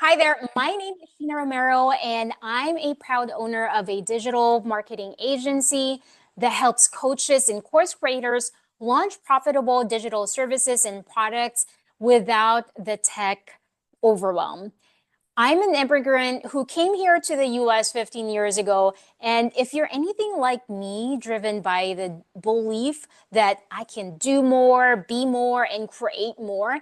Hi there, my name is Sheena Romero, and I'm a proud owner of a digital marketing agency that helps coaches and course creators launch profitable digital services and products without the tech overwhelm. I'm an immigrant who came here to the US 15 years ago. And if you're anything like me, driven by the belief that I can do more, be more, and create more.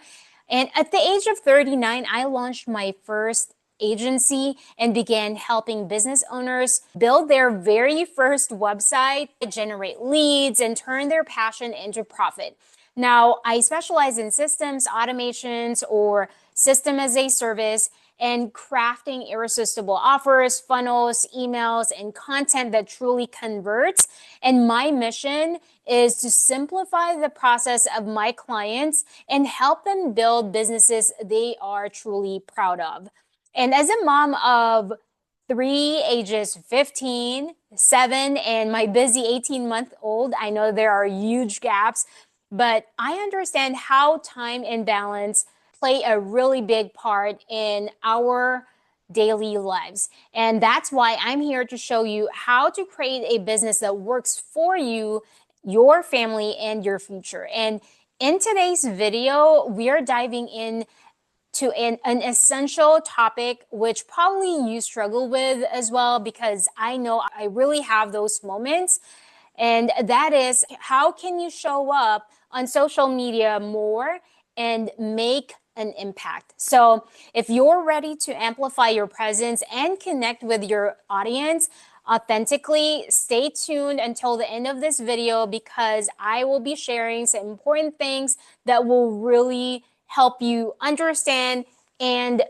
And at the age of 39, I launched my first agency and began helping business owners build their very first website, generate leads, and turn their passion into profit. Now, I specialize in systems, automations, or system as a service, and crafting irresistible offers, funnels, emails, and content that truly converts. And my mission is to simplify the process of my clients and help them build businesses they are truly proud of. And as a mom of three, ages 15, 7, and my busy 18-month-old, I know there are huge gaps, but I understand how time and balance play a really big part in our daily lives. And that's why I'm here to show you how to create a business that works for you, your family, and your future. And in today's video, we are diving in to an essential topic, which probably you struggle with as well, because I know I really have those moments. And that is, how can you show up on social media more and make an impact? So if you're ready to amplify your presence and connect with your audience authentically, stay tuned until the end of this video, because I will be sharing some important things that will really help you understand and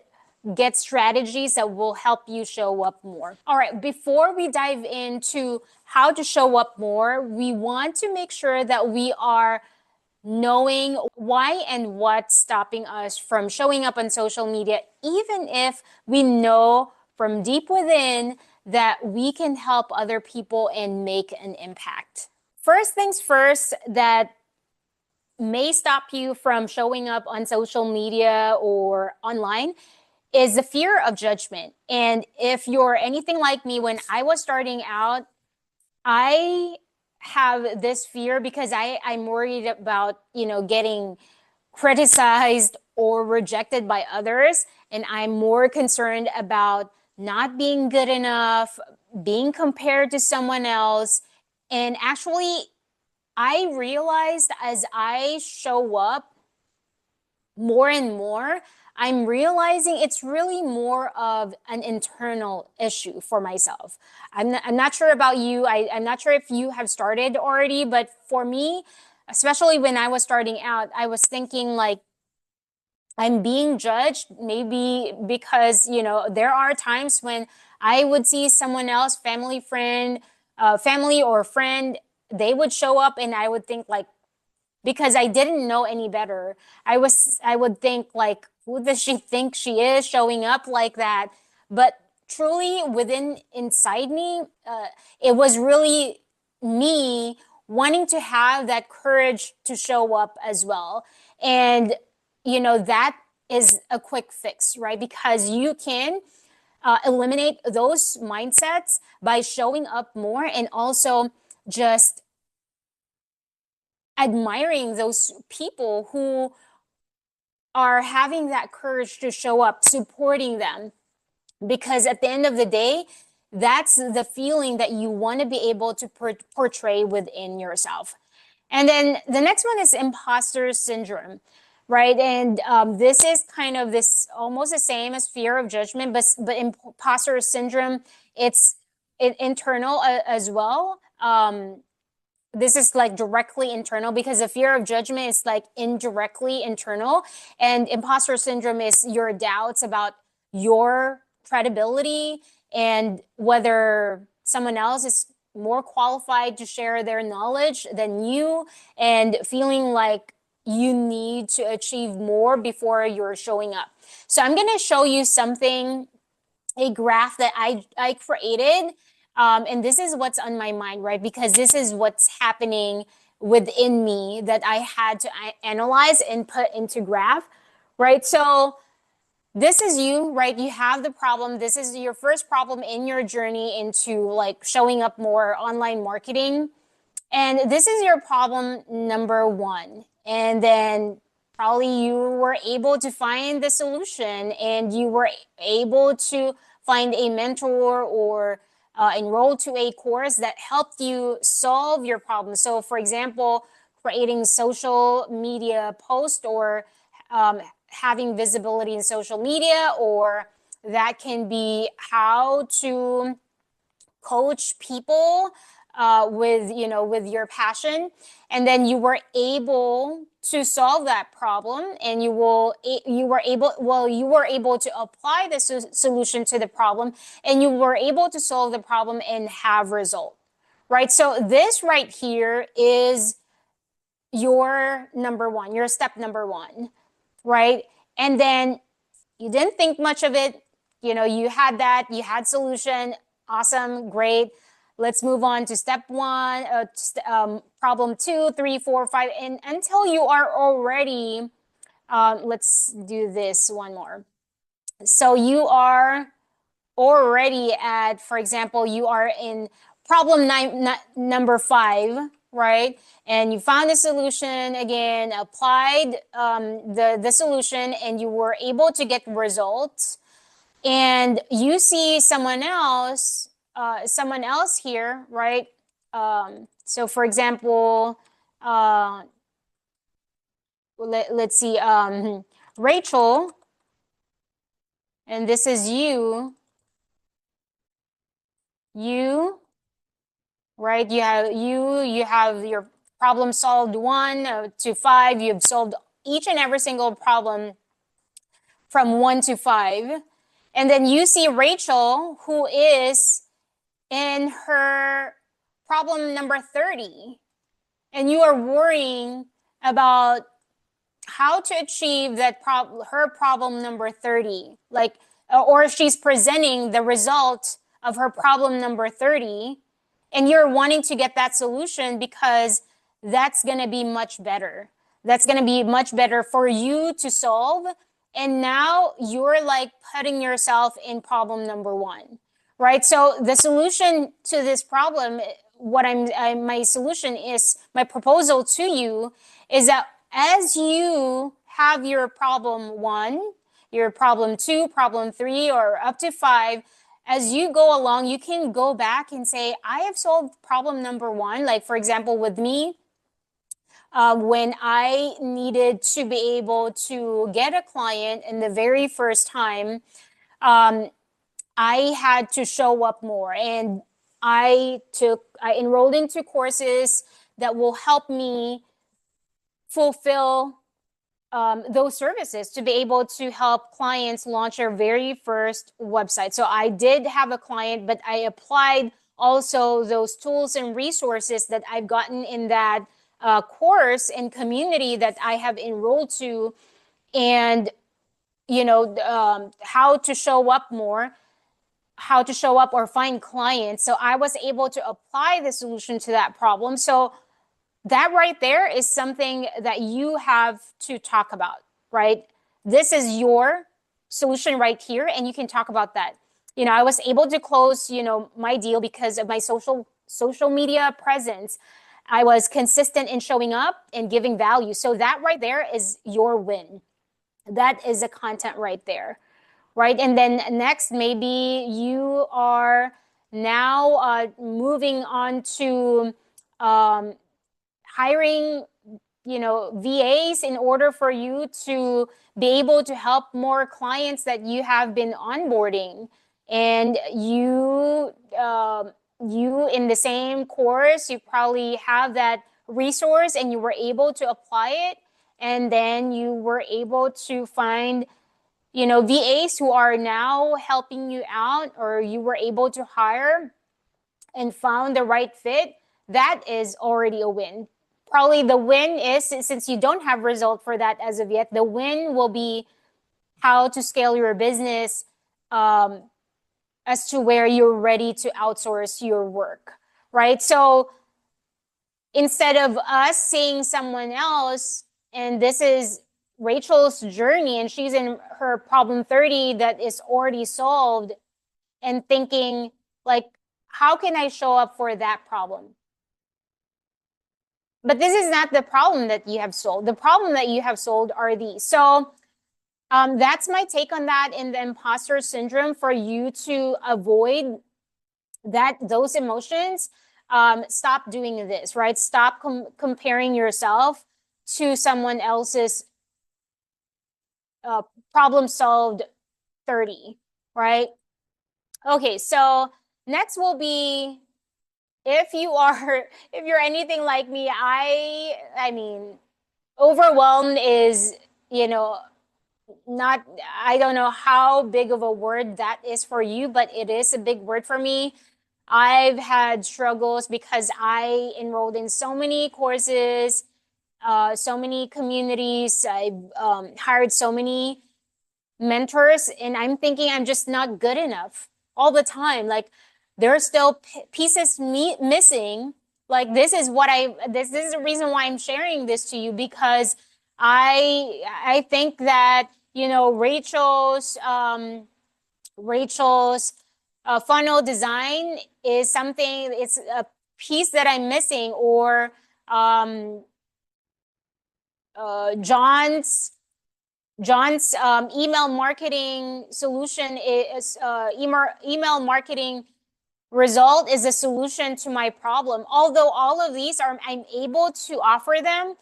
get strategies that will help you show up more. All right, before we dive into how to show up more, we want to make sure that we are knowing why and what's stopping us from showing up on social media, even if we know from deep within that we can help other people and make an impact. First things first, that may stop you from showing up on social media or online is the fear of judgment. And if you're anything like me, when I was starting out, I have this fear because I'm worried about, getting criticized or rejected by others. And I'm more concerned about not being good enough, being compared to someone else. And actually, I realized as I show up more and more, I'm realizing it's really more of an internal issue for myself. I'm not sure about you. I'm not sure if you have started already, but for me, especially when I was starting out, I was thinking like, I'm being judged, maybe because, there are times when I would see someone else, family or friend, they would show up and I would think like, because I didn't know any better. I would think like, who does she think she is showing up like that? But truly within inside me, it was really me wanting to have that courage to show up as well. And, that is a quick fix, right? Because you can eliminate those mindsets by showing up more and also just admiring those people who are having that courage to show up, supporting them. Because at the end of the day, that's the feeling that you want to be able to portray within yourself. And then the next one is imposter syndrome, right? And this is kind of this almost the same as fear of judgment, but imposter syndrome, it's internal as well. This is like directly internal, because the fear of judgment is like indirectly internal, and imposter syndrome is your doubts about your credibility and whether someone else is more qualified to share their knowledge than you, and feeling like you need to achieve more before you're showing up. So I'm going to show you something, a graph that I created. And this is what's on my mind, right? Because this is what's happening within me that I had to analyze and put into graph, right? So this is you, right? You have the problem. This is your first problem in your journey into like showing up more online marketing. And this is your problem number one. And then probably you were able to find the solution and you were able to find a mentor or enroll to a course that helped you solve your problem. So, for example, creating social media post or having visibility in social media, or that can be how to coach people with with your passion, and then you were able to solve that problem, and you were able to apply the solution to the problem, and you were able to solve the problem and have result, right? So this right here is your number one, your step number one, right? And then you didn't think much of it. You had that, you had solution. Awesome, great. Let's move on to step one, problem 2, 3, 4, 5, and until you are already, let's do this one more. So you are already at, for example, you are in problem number 5, right? And you found the solution again, applied the solution, and you were able to get results. And you see someone else here, right? So for example, let's see, Rachel, and this is you, right? You have your problem solved 1 to 5. You've solved each and every single problem from 1 to 5. And then you see Rachel, who is in her problem number 30. And you are worrying about how to achieve that her problem number 30. Like, or she's presenting the result of her problem number 30. And you're wanting to get that solution because that's going to be much better. That's going to be much better for you to solve. And now you're like putting yourself in problem number 1, right? So the solution to this problem, my solution is, my proposal to you is that as you have your problem 1, your problem 2, problem 3, or up to 5, as you go along, you can go back and say, I have solved problem number 1. Like, for example, with me, when I needed to be able to get a client in the very first time, I had to show up more. And I enrolled into courses that will help me fulfill those services to be able to help clients launch their very first website. So I did have a client, but I applied also those tools and resources that I've gotten in that course and community that I have enrolled to, and how to show up more, how to show up or find clients. So I was able to apply the solution to that problem. So that right there is something that you have to talk about, right? This is your solution right here, and you can talk about that. I was able to close, my deal because of my social media presence. I was consistent in showing up and giving value. So that right there is your win. That is a content right there, right? And then next, maybe you are now moving on to hiring, VAs in order for you to be able to help more clients that you have been onboarding. And you in the same course, you probably have that resource and you were able to apply it. And then you were able to find, VAs who are now helping you out, or you were able to hire and found the right fit. That is already a win. Probably the win is, since you don't have result for that as of yet, the win will be how to scale your business as to where you're ready to outsource your work, right? So instead of us seeing someone else, and this is Rachel's journey and she's in her problem 30 that is already solved and thinking like, how can I show up for that problem? But this is not the problem that you have solved. The problem that you have solved are these. So that's my take on that in the imposter syndrome for you to avoid those emotions. Stop doing this, right? Stop comparing yourself to someone else's problem solved 30, right? Okay, so next will be if you're anything like me, I mean, overwhelmed is, you know, not, I don't know how big of a word that is for you, but it is a big word for me. I've had struggles because I enrolled in so many courses, so many communities. I've hired so many mentors, and I'm thinking I'm just not good enough all the time. Like there are still pieces missing. Like this is this is the reason why I'm sharing this to you, because I think that, you know, Rachel's funnel design is something, it's a piece that I'm missing, or um, John's email marketing solution is email marketing result is a solution to my problem. Although all of these I'm able to offer them,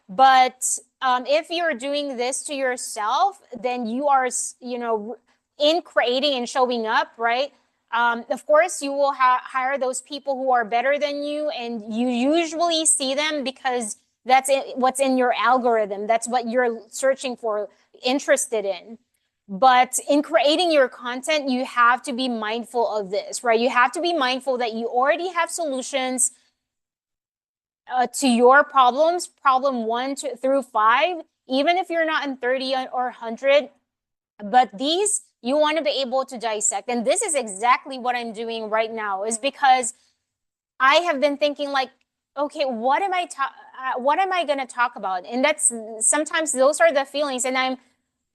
but if you're doing this to yourself, then you are, you know, in creating and showing up, right? Of course, you will hire those people who are better than you, and you usually see them because that's what's in your algorithm. That's what you're searching for, interested in. But in creating your content, you have to be mindful of this, right? You have to be mindful that you already have solutions to your problems, problem 1 through 5, even if you're not in 30 or 100. But these you want to be able to dissect. And this is exactly what I'm doing right now, is because I have been thinking like, okay, what am I going to talk about? And that's sometimes those are the feelings. And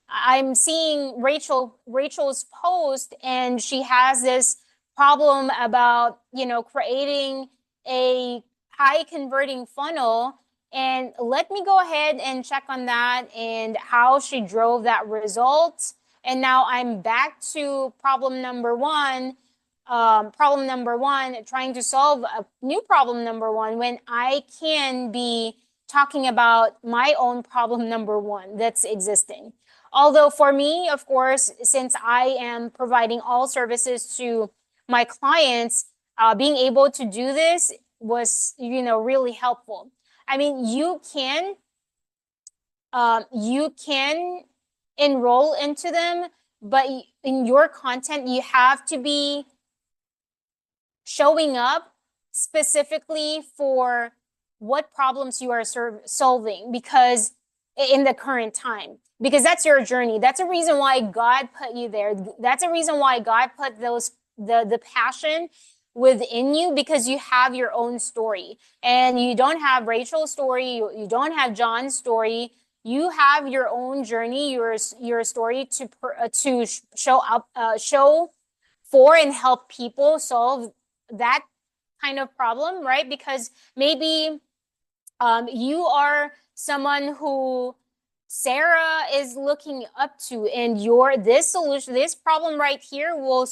I'm seeing Rachel's post, and she has this problem about, you know, creating a high converting funnel. And let me go ahead and check on that and how she drove that result. And now I'm back to problem number one, trying to solve a new problem number one, when I can be talking about my own problem number one that's existing. Although for me, of course, since I am providing all services to my clients, being able to do this was, you know, really helpful. I mean, you can enroll into them, but in your content, you have to be showing up specifically for what problems you are solving, because in the current time, because that's your journey. That's a reason why God put you there. That's a reason why God put the passion within you, because you have your own story, and you don't have Rachel's story. You don't have John's story. You have your own journey, your story to show for and help people solve that kind of problem, right? Because maybe you are someone who Sarah is looking up to, and this solution, this problem right here will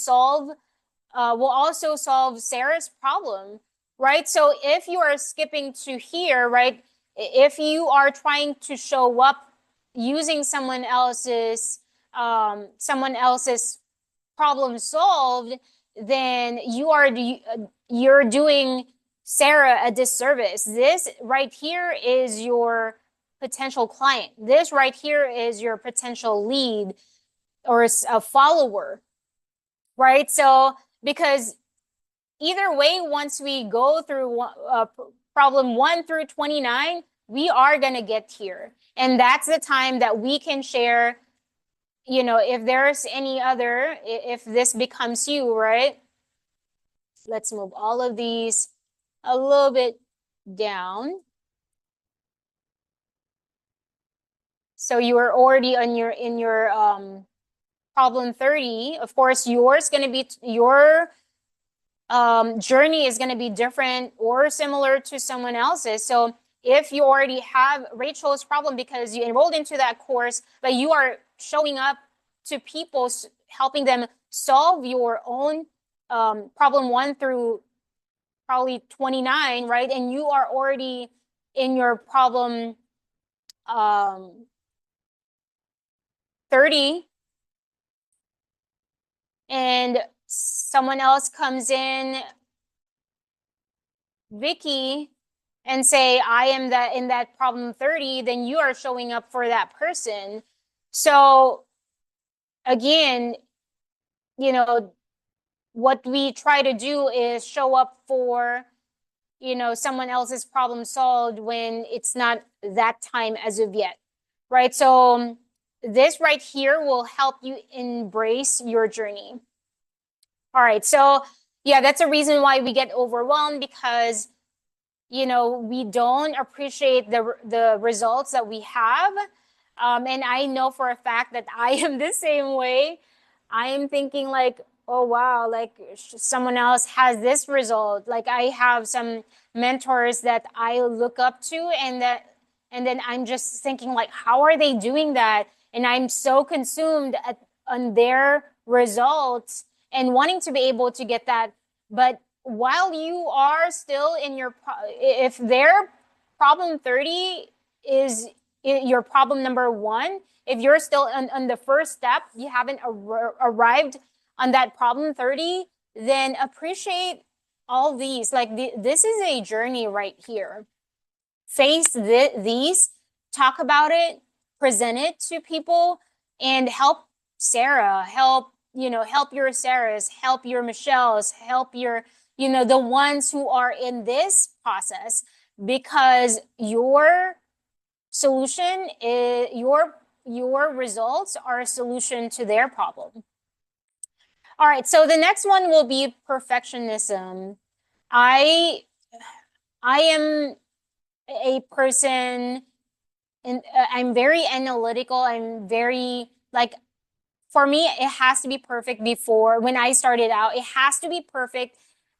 also solve Sarah's problem, right? So if you are skipping to here, right, if you are trying to show up using someone else's problem solved, then you're doing Sarah a disservice. This right here is your potential client. This right here is your potential lead or a follower, right? So because either way, once we go through problem 1 through 29, we are going to get here. And that's the time that we can share, you know, if there's any other, if this becomes you, right? Let's move all of these a little bit down. So you are already on your problem 30. Of course, your journey is going to be different or similar to someone else's. So if you already have Rachel's problem because you enrolled into that course, but you are showing up to people, helping them solve your own problem 1 through probably 29, right? And you are already in your problem 30, and someone else comes in, Vicky, and say, I am in that problem 30, then you are showing up for that person. So again, you know, what we try to do is show up for, someone else's problem solved when it's not that time as of yet, right? So this right here will help you embrace your journey. All right, so yeah, that's a reason why we get overwhelmed, because we don't appreciate the results that we have. And I know for a fact that I am the same way. I am thinking like, oh wow, like someone else has this result. Like I have some mentors that I look up to, and then I'm just thinking like, how are they doing that? And I'm so consumed on their results and wanting to be able to get that. But while you are still in if their problem 30 is your problem number 1, if you're still on the first step, you haven't arrived on that problem 30, then appreciate all these. Like this is a journey right here. Face these, talk about it, present it to people, and help Sarah, help your Sarahs, help your Michelles, help your, the ones who are in this process, because your solution is your results are a solution to their problem. All right, so the next one will be perfectionism. I am a person, and I'm very analytical. I'm very like, for me, it has to be perfect before, when I started out, it has to be perfect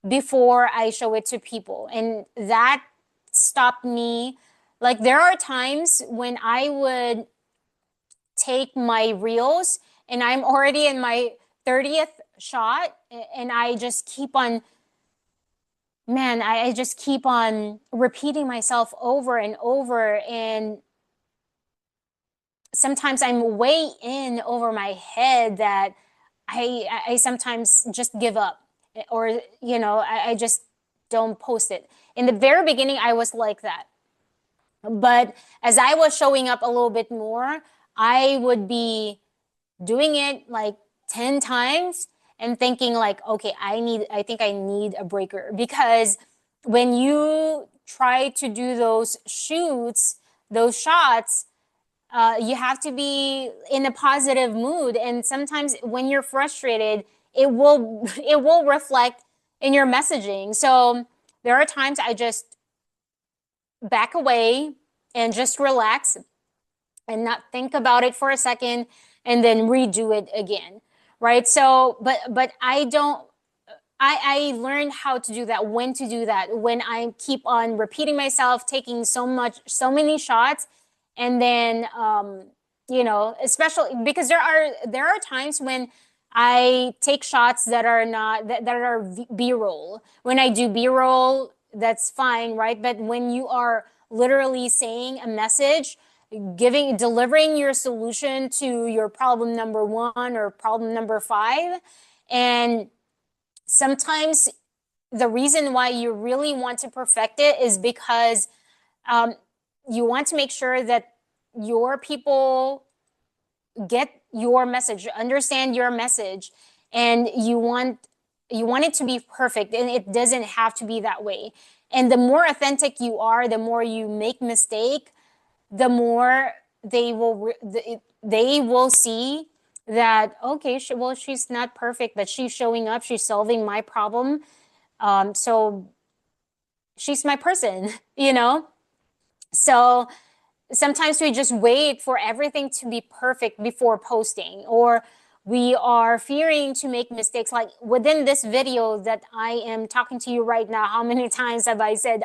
before I show it to people. And that stopped me. Like there are times when I would take my reels and I'm already in my 30th shot, and I just keep on, man, I just keep on repeating myself over and over. And sometimes I'm way in over my head that I sometimes just give up, or, I just don't post it. In the very beginning, I was like that. But as I was showing up a little bit more, I would be doing it like 10 times and thinking like, okay, I think I need a breaker. Because when you try to do those shoots, those shots, you have to be in a positive mood. And sometimes when you're frustrated, it will reflect in your messaging. So there are times I just back away and just relax and not think about it for a second, and then redo it again, right? So but I learned how to do that, when to do that, when I keep on repeating myself, taking so many shots. And then especially because there are times when I take shots that are not that are B-roll. When I do B-roll, that's fine, right? But when you are literally saying a message, delivering your solution to your problem number 1 or problem number 5, and sometimes the reason why you really want to perfect it is because you want to make sure that your people get your message, understand your message, and you want it to be perfect, and it doesn't have to be that way. And the more authentic you are, the more you make mistake, the more they will see that, okay, she's not perfect, but she's showing up, she's solving my problem, so she's my person. So sometimes we just wait for everything to be perfect before posting, or we are fearing to make mistakes. Like within this video that I am talking to you right now, how many times have I said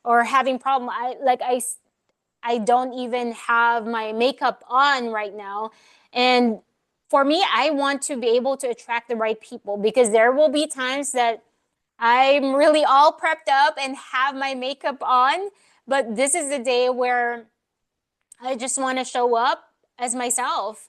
or having problem? I don't even have my makeup on right now. And for me, I want to be able to attract the right people, because there will be times that I'm really all prepped up and have my makeup on, but this is the day where I just want to show up as myself.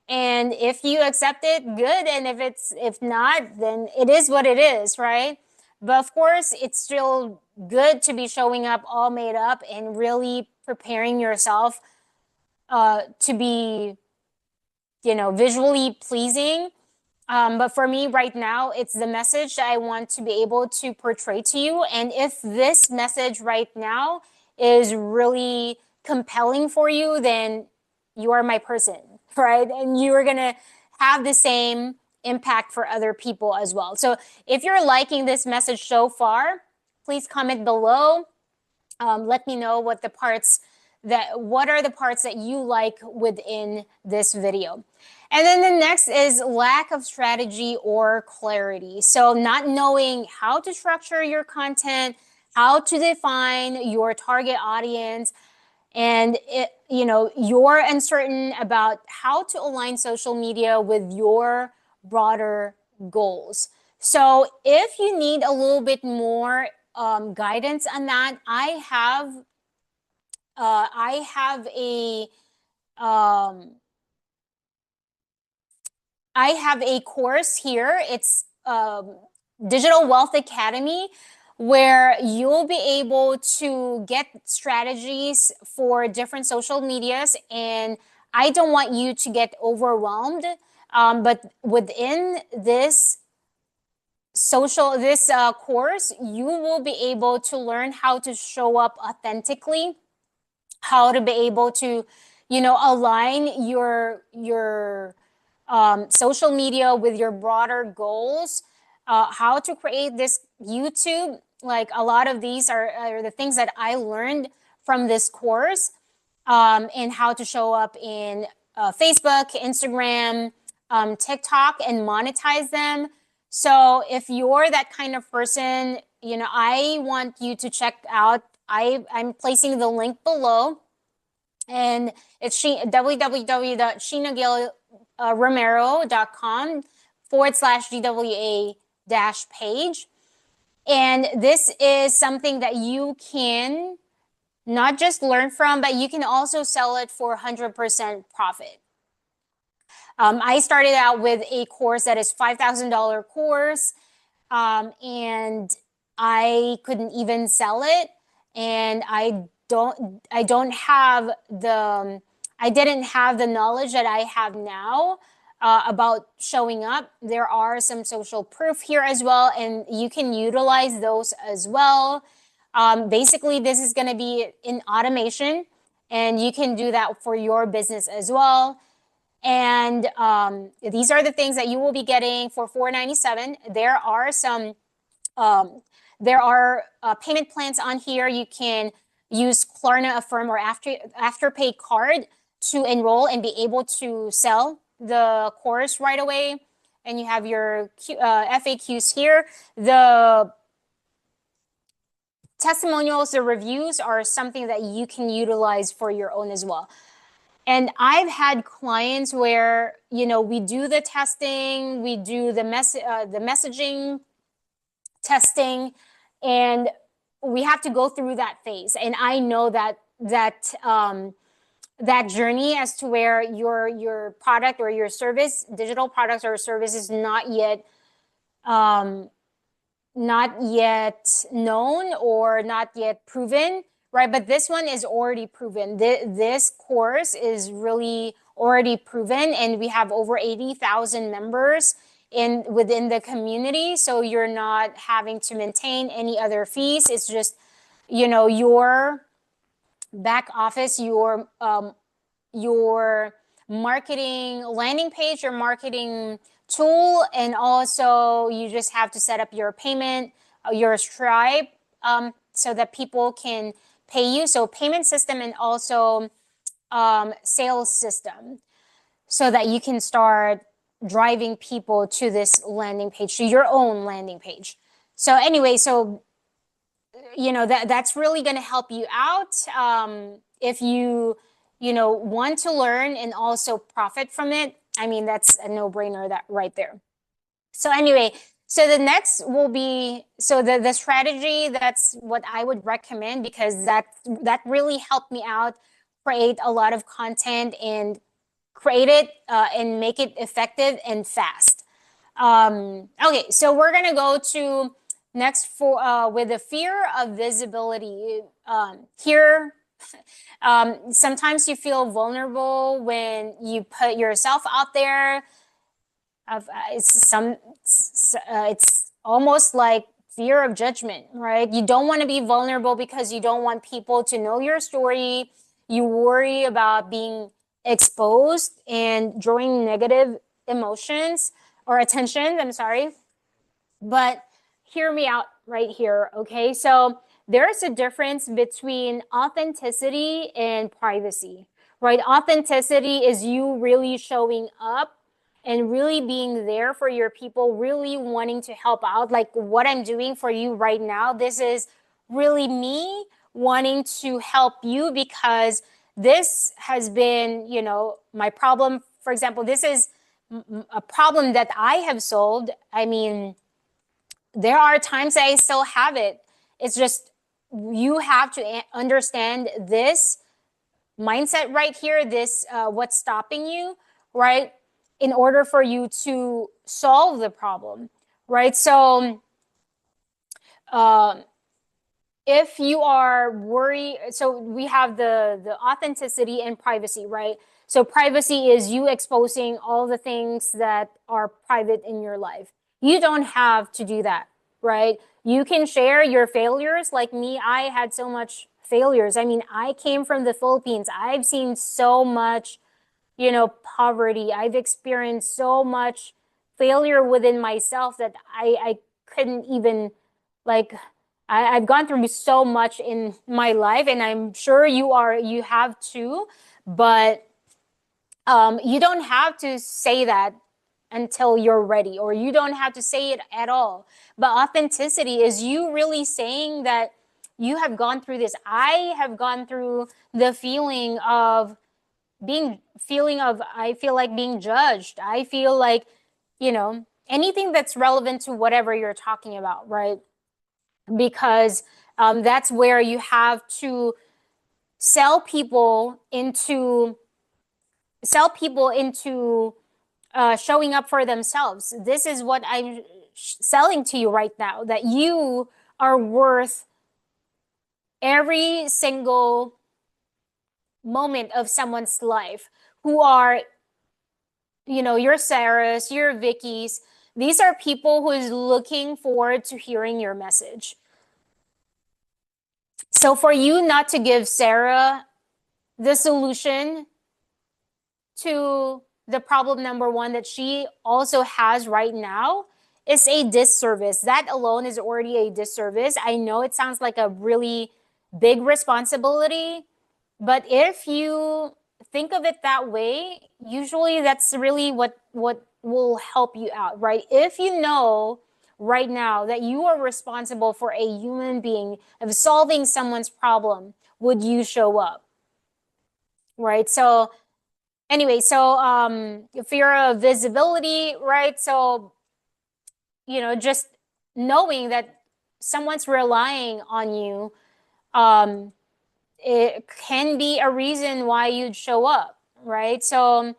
And if you accept it, good. And if not, then it is what it is, right? But of course, it's still good to be showing up all made up and really preparing yourself to be, visually pleasing. But for me right now, it's the message that I want to be able to portray to you. And if this message right now is really compelling for you, then you are my person, right? And you are going to have the same impact for other people as well. So if you're liking this message so far, please comment below. Let me know what are the parts that you like within this video. And then the next is lack of strategy or clarity. So not knowing how to structure your content, how to define your target audience, and you're uncertain about how to align social media with your broader goals. So if you need a little bit more guidance on that, I have a course here. It's Digital Wealth Academy, where you'll be able to get strategies for different social medias. And I don't want you to get overwhelmed. But within this course, you will be able to learn how to show up authentically, how to be able to, align your social media with your broader goals, how to create this YouTube. Like a lot of these are the things that I learned from this course, and how to show up in Facebook, Instagram, TikTok, and monetize them. So if you're that kind of person, I want you to check out, I'm placing the link below, and it's www.shinagilromero.com/GWA-page. And this is something that you can not just learn from, but you can also sell it for 100% profit. I started out with a course that is $5,000 course, and I couldn't even sell it. And I didn't have the knowledge that I have now about showing up. There are some social proof here as well, and you can utilize those as well. Basically, this is going to be in automation, and you can do that for your business as well. And these are the things that you will be getting for $497. There are some payment plans on here. You can use Klarna, Affirm, or Afterpay card to enroll and be able to sell the course right away. And you have your FAQs here. The testimonials, the reviews are something that you can utilize for your own as well. And I've had clients where, we do the testing, we do the messaging testing, and we have to go through that phase. And I know that journey as to where your product or your service, digital products or service, is not yet known or not yet proven, right? But this one is already proven. This course is really already proven, and we have over 80,000 members within the community. So you're not having to maintain any other fees. It's just, your back office, your marketing landing page, your marketing tool, and also you just have to set up your payment, your Stripe, so that people can PayU, so payment system, and also sales system, so that you can start driving people to this landing page, to your own landing page. So anyway, so that's really going to help you out if you want to learn and also profit from it. I mean, that's a no-brainer, that right there. So anyway, so the next will be, so the strategy, that's what I would recommend, because that really helped me out create a lot of content and create it and make it effective and fast. Okay, so we're gonna go to next for with the fear of visibility. Here, sometimes you feel vulnerable when you put yourself out there. It's almost like fear of judgment, right? You don't want to be vulnerable because you don't want people to know your story. You worry about being exposed and drawing negative emotions or attention. I'm sorry. But hear me out right here, okay? So there's a difference between authenticity and privacy, right? Authenticity is you really showing up and really being there for your people, really wanting to help out. Like what I'm doing for you right now, this is really me wanting to help you, because this has been, my problem. For example, this is a problem that I have solved. I mean, there are times that I still have it. It's just, you have to understand this mindset right here, this what's stopping you, right, in order for you to solve the problem, right? So if you are worried, so we have the authenticity and privacy, right? So privacy is you exposing all the things that are private in your life. You don't have to do that, right? You can share your failures. Like me, I had so much failures. I mean, I came from the Philippines. I've seen so much, poverty. I've experienced so much failure within myself that I couldn't even, like, I've gone through so much in my life, and I'm sure you have too, but you don't have to say that until you're ready, or you don't have to say it at all. But authenticity is you really saying that you have gone through this. I have gone through the feeling of I feel like being judged. I feel like, anything that's relevant to whatever you're talking about, right? Because that's where you have to sell people into showing up for themselves. This is what I'm selling to you right now, that you are worth every single moment of someone's life, who are, your Sarahs, your Vickies. These are people who is looking forward to hearing your message. So for you not to give Sarah the solution to the problem number one that she also has right now is a disservice. That alone is already a disservice. I know it sounds like a really big responsibility, but if you think of it that way, usually that's really what will help you out, right? If you know right now that you are responsible for a human being, of solving someone's problem, would you show up? Right? So anyway, so fear of visibility, right? So, just knowing that someone's relying on you, it can be a reason why you'd show up, right? So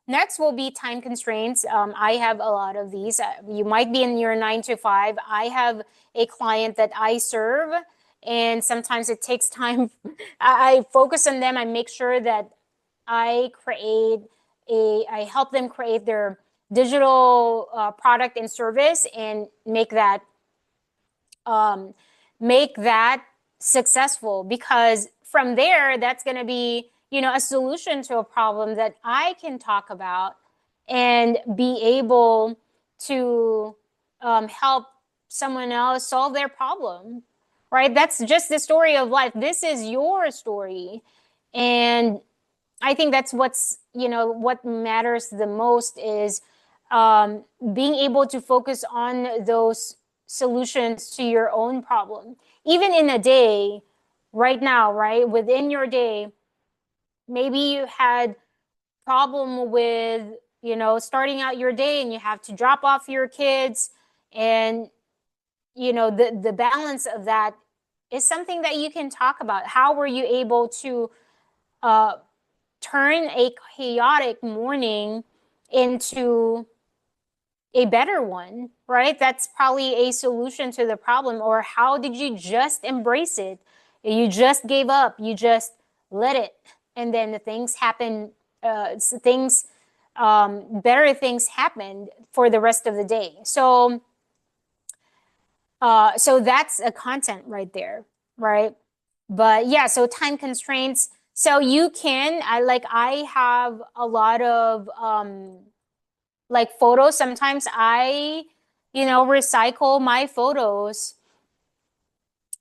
next will be time constraints. I have a lot of these. You might be in your 9 to 5. I have a client that I serve, and sometimes it takes time. I focus on them. I make sure that I help them create their digital product and service, and make that successful, because from there, that's going to be, a solution to a problem that I can talk about and be able to help someone else solve their problem, right? That's just the story of life. This is your story. And I think that's what's, what matters the most is being able to focus on those solutions to your own problem. Even in a day, right now, right, within your day, maybe you had problem with, starting out your day and you have to drop off your kids, and the balance of that is something that you can talk about. How were you able to uh, turn a chaotic morning into a better one, right? That's probably a solution to the problem. Or how did you just embrace it? You just gave up, you just let it, and then the things happen, things, better things happened for the rest of the day. So that's a content right there, right? But yeah, so time constraints. So you can, I have a lot of like photos. Sometimes I, recycle my photos.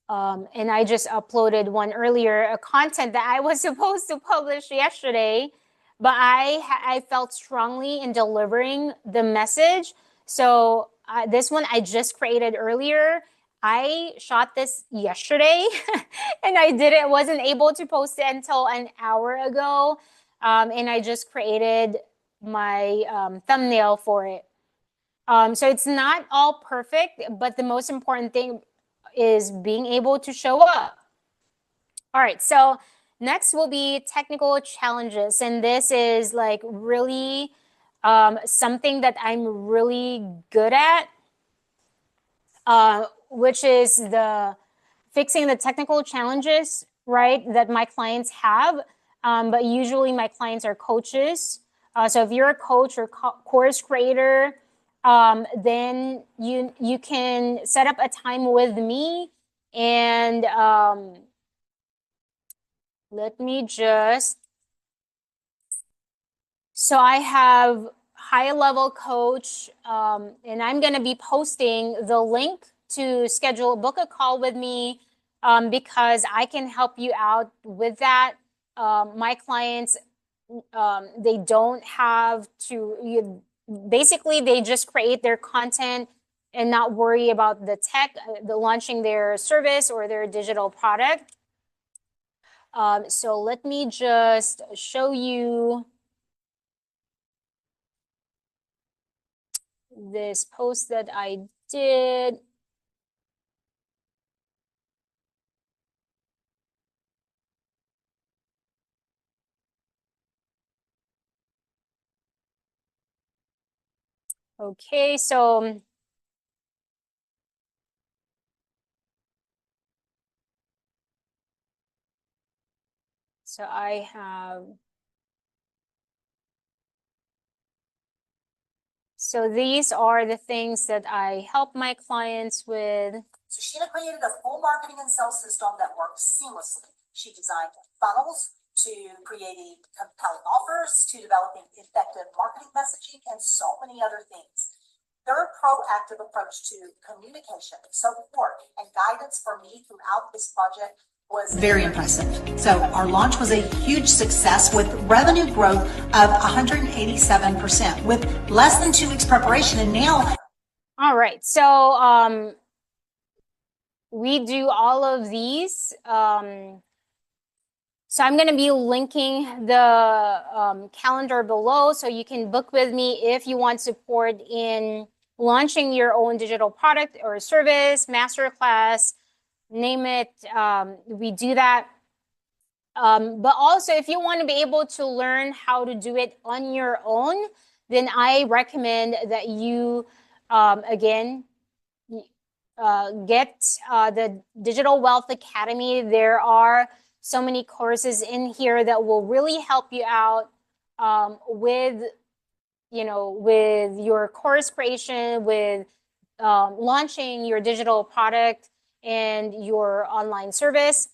And I just uploaded one earlier, a content that I was supposed to publish yesterday, but I felt strongly in delivering the message. So this one I just created earlier. I shot this yesterday and wasn't able to post it until an hour ago. And I just created my thumbnail for it. So it's not all perfect, but the most important thing is being able to show up. All right, so next will be technical challenges. And this is like really something that I'm really good at, which is fixing the technical challenges, right, that my clients have. But usually my clients are coaches. So if you're a coach or course creator, then you can set up a time with me, and let me just, so I have high level coach, and I'm going to be posting the link to book a call with me, because I can help you out with that. My clients, they don't have to, basically they just create their content and not worry about the tech, the launching their service or their digital product. So let me just show you this post that I did. Okay, so I have, so these are the things that I help my clients with. So Sheena created a full marketing and sales system that works seamlessly. She designed funnels to creating compelling offers, to developing effective marketing messaging, and so many other things. Their proactive approach to communication, support, and guidance for me throughout this project was very impressive. So our launch was a huge success with revenue growth of 187% with less than 2 weeks preparation, and now. All right, so we do all of these. So I'm going to be linking the calendar below, so you can book with me if you want support in launching your own digital product or service, masterclass, name it. We do that. But also, if you want to be able to learn how to do it on your own, then I recommend that you, again, get the Digital Wealth Academy. There are so many courses in here that will really help you out with your course creation, with launching your digital product and your online service.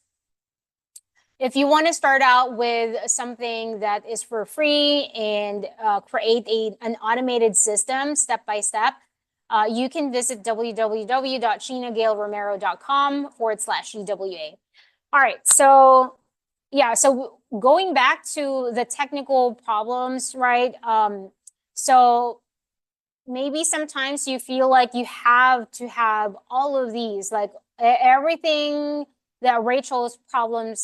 If you want to start out with something that is for free and create an automated system step by step, you can visit www.shinagaleRomero.com/EWA. All right, so yeah, so going back to the technical problems, right? So maybe sometimes you feel like you have to have all of these, like everything that Rachel's problem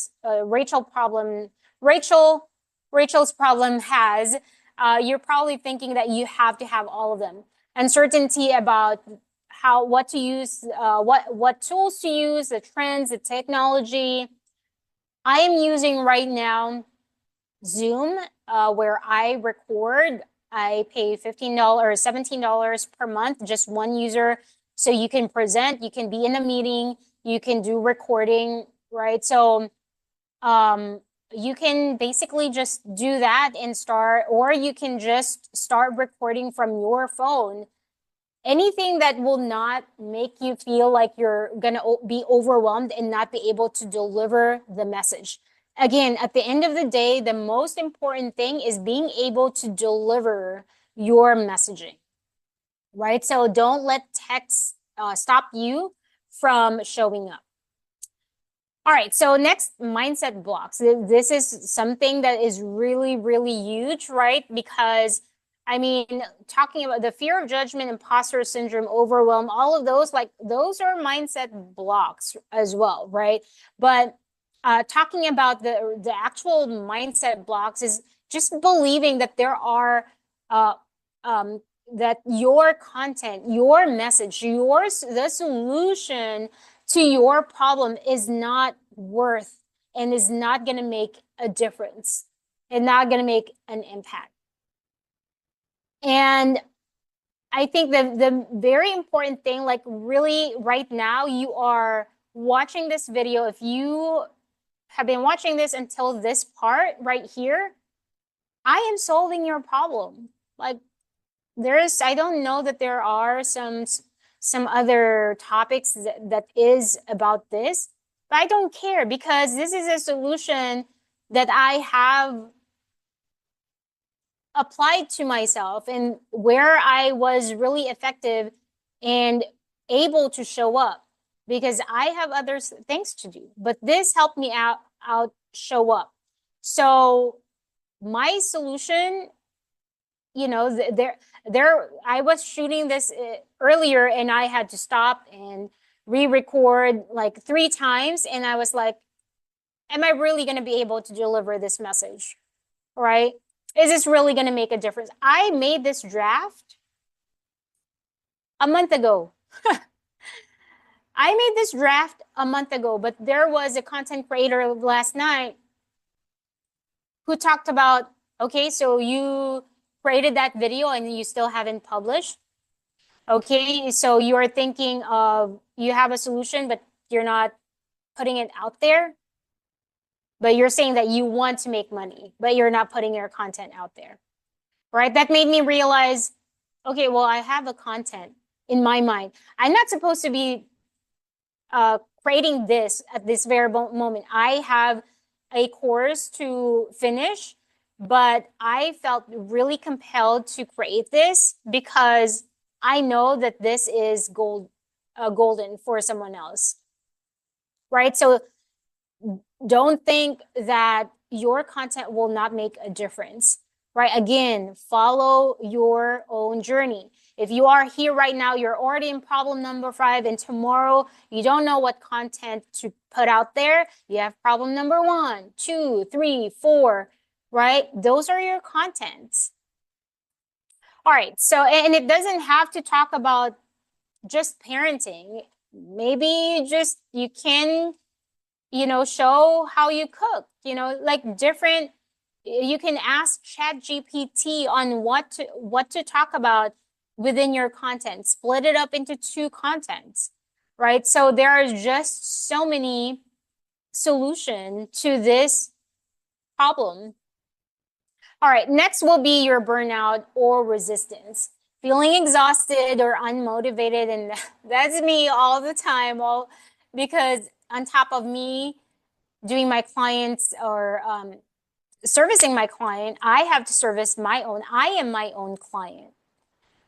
has. You're probably thinking that you have to have all of them. Uncertainty about what to use, what tools to use, the trends, the technology. I am using right now Zoom, where I record. I pay $15 or $17 per month, just one user. So you can present, you can be in a meeting, you can do recording, right? So you can basically just do that and start, or you can just start recording from your phone. Anything that will not make you feel like you're going to be overwhelmed and not be able to deliver the message. Again, at the end of the day, the most important thing is being able to deliver your messaging, right? So don't let text stop you from showing up. All right, so next, mindset blocks. This is something that is really, really huge, right? Because I mean, talking about the fear of judgment, imposter syndrome, overwhelm, all of those, like those are mindset blocks as well, right? But talking about the actual mindset blocks is just believing that there are that your content, your message, the solution to your problem is not worth and is not going to make a difference and not going to make an impact. And I think the very important thing, like really right now, you are watching this video. If you have been watching this until this part right here, I am solving your problem. Like I don't know that there are some other topics that is about this, but I don't care because this is a solution that I have applied to myself and where I was really effective and able to show up because I have other things to do. But this helped me out show up. So my solution, you know, I was shooting this earlier and I had to stop and re-record like 3 times. And I was like, am I really going to be able to deliver this message? Right? Is this really going to make a difference? I made this draft a month ago. I made this draft a month ago, but there was a content creator last night who talked about, okay, so you created that video and you still haven't published. Okay, so you're thinking of, you have a solution, but you're not putting it out there. But you're saying that you want to make money, but you're not putting your content out there, right? That made me realize, okay, well, I have a content in my mind. I'm not supposed to be creating this at this very moment. I have a course to finish, but I felt really compelled to create this because I know that this is golden for someone else, right? So don't think that your content will not make a difference, right? Again, follow your own journey. If you are here right now, you're already in problem number 5, and tomorrow you don't know what content to put out there. You have problem number 1, 2, 3, 4, right? Those are your contents. All right, so, and it doesn't have to talk about just parenting. Maybe just you can, you know, show how you cook, you know, like different, you can ask ChatGPT on what to talk about within your content, split it up into 2 contents, right? So there are just so many solutions to this problem. All right, next will be your burnout or resistance. Feeling exhausted or unmotivated, and that's me all the time, because on top of me doing my clients or servicing my client, I have to service my own. I am my own client,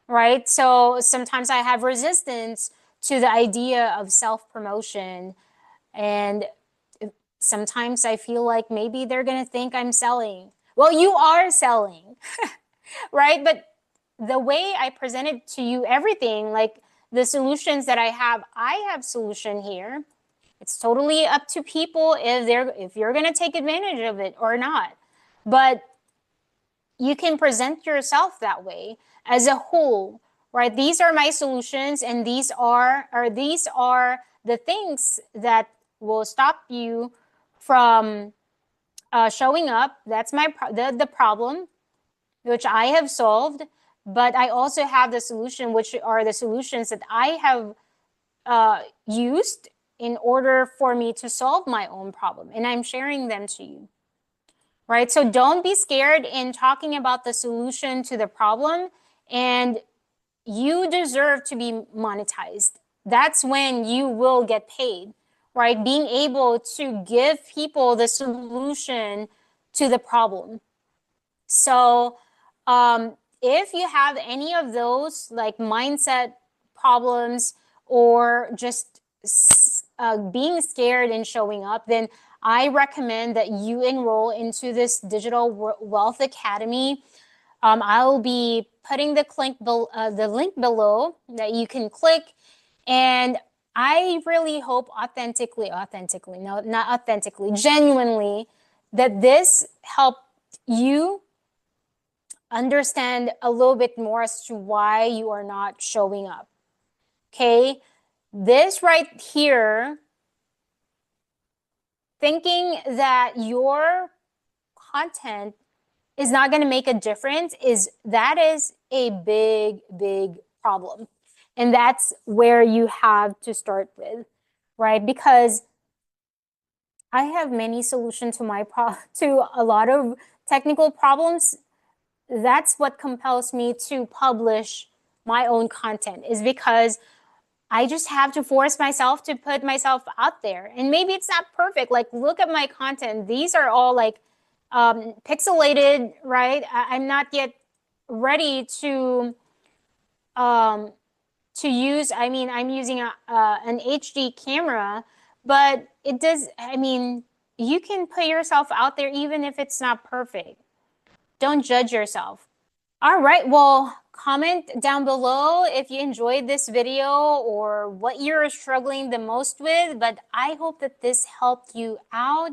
right? So sometimes I have resistance to the idea of self-promotion. And sometimes I feel like maybe they're going to think I'm selling. Well, you are selling, right? But the way I presented to you everything, like the solutions that I have solution here. It's totally up to people if you're going to take advantage of it or not. But you can present yourself that way as a whole, right? These are my solutions, and these are the things that will stop you from showing up. That's the problem, which I have solved. But I also have the solution, which are the solutions that I have used in order for me to solve my own problem, and I'm sharing them to you. Right? So don't be scared in talking about the solution to the problem, and you deserve to be monetized. That's when you will get paid, right? Being able to give people the solution to the problem. So, if you have any of those like mindset problems or just being scared and showing up, then I recommend that you enroll into this Digital Wealth Academy. I'll be putting the link below that you can click. And I really hope no, not authentically, genuinely, that this helped you understand a little bit more as to why you are not showing up. Okay, this right here, thinking that your content is not going to make a difference, is a big problem. And that's where you have to start with, right? Because I have many solutions to a lot of technical problems. That's what compels me to publish my own content, is because I just have to force myself to put myself out there. And maybe it's not perfect. Like, look at my content. These are all like pixelated, right? I'm not yet ready to use, I mean, I'm using an HD camera, but it does, I mean, you can put yourself out there even if it's not perfect. Don't judge yourself. All right, well, comment down below if you enjoyed this video or what you're struggling the most with, but I hope that this helped you out.